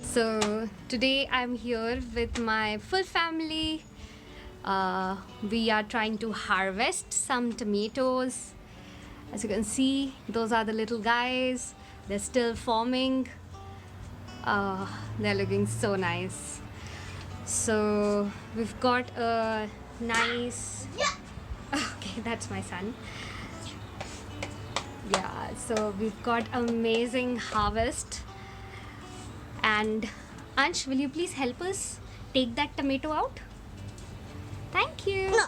So today I'm here with my full family. We are trying to harvest some tomatoes. As you can see, those are the little guys. They're still forming. They're looking so nice. So we've got a nice... Okay, that's my son. Yeah, so we've got amazing harvest. And Ansh, will you please help us take that tomato out? Thank you. No.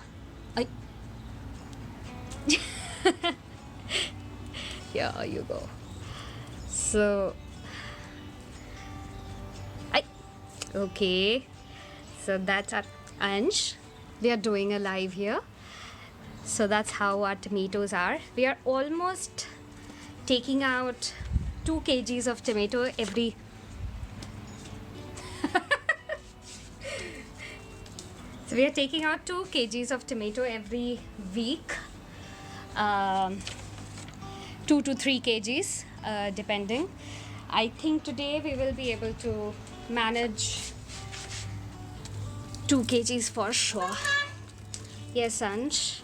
Here you go. So, okay. So that's our Ansh. We are doing a live here. So that's how our tomatoes are. We are almost taking out 2 kgs of tomato every... So we are taking out 2 kgs of tomato every week. 2 to 3 kgs depending. I think today we will be able to manage 2 kgs for sure. Yes, Ansh.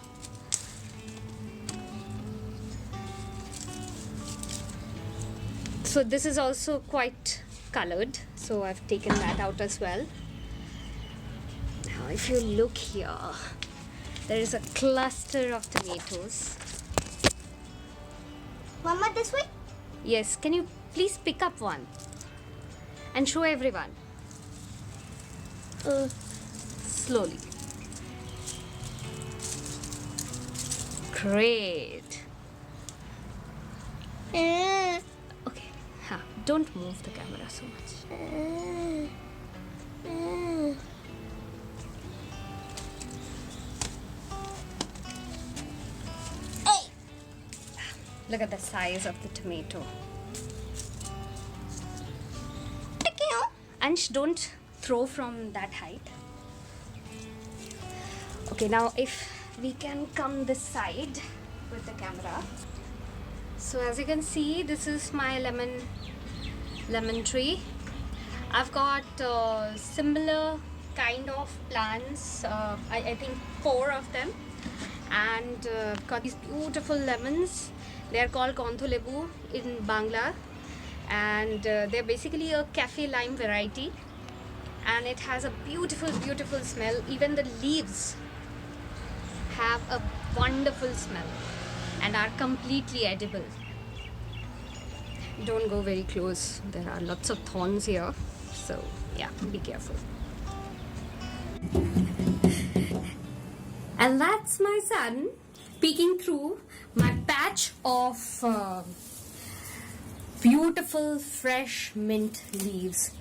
So this is also quite colored, so I've taken that out as well. Now if you look here, there is a cluster of tomatoes. Mama, this way? Yes, can you please pick up one and show everyone? Slowly. Great. Okay, don't move the camera so much. Look at the size of the tomato. Ansh, don't throw from that height. Okay, now if we can come this side with the camera. So as you can see, this is my lemon tree. I've got similar kind of plants. I think 4 of them, and got these beautiful lemons. They are called Kontho Lebu in Bangla, and they're basically a cafe lime variety, and it has a beautiful smell. Even the leaves have a wonderful smell and are completely edible. Don't go very close, there are lots of thorns here, so yeah, be careful. And that's my son peeking through my patch of beautiful fresh mint leaves.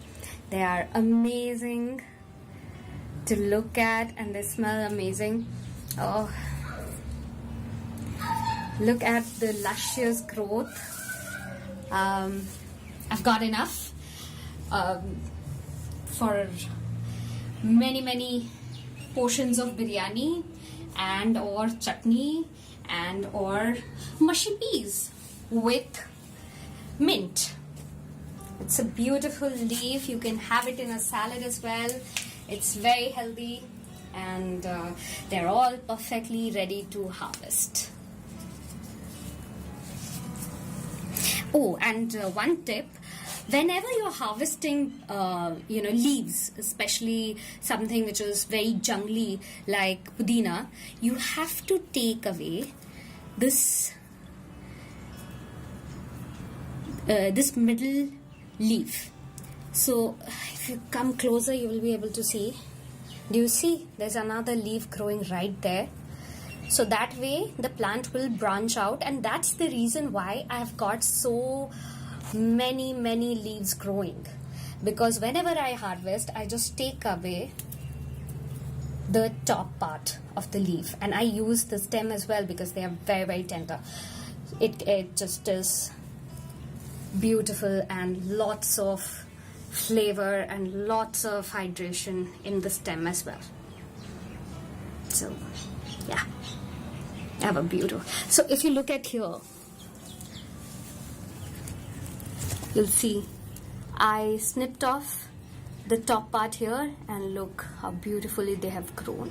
They are amazing to look at and they smell amazing. Oh, look at the luscious growth. I've got enough for many portions of biryani and or chutney and or mushy peas with mint. It's a beautiful leaf. You can have it in a salad as well. It's very healthy, and they're all perfectly ready to harvest. Oh, and one tip: whenever you're harvesting, leaves, especially something which is very jungly like pudina, you have to take away this middle leaf. So if you come closer, you will be able to see. Do you see? There's another leaf growing right there. So that way the plant will branch out, and that's the reason why I've got so many leaves growing, because whenever I harvest, I just take away the top part of the leaf, and I use the stem as well because they are very tender. It just is beautiful, and lots of flavor and lots of hydration in the stem as well. So yeah, I have a beautiful. So if you look at here, you'll see I snipped off the top part here, and look how beautifully they have grown.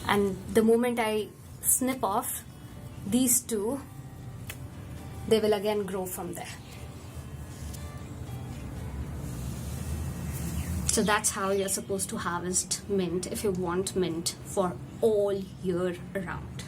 And the moment I snip off these two, they will again grow from there. So that's how you're supposed to harvest mint if you want mint for all year round.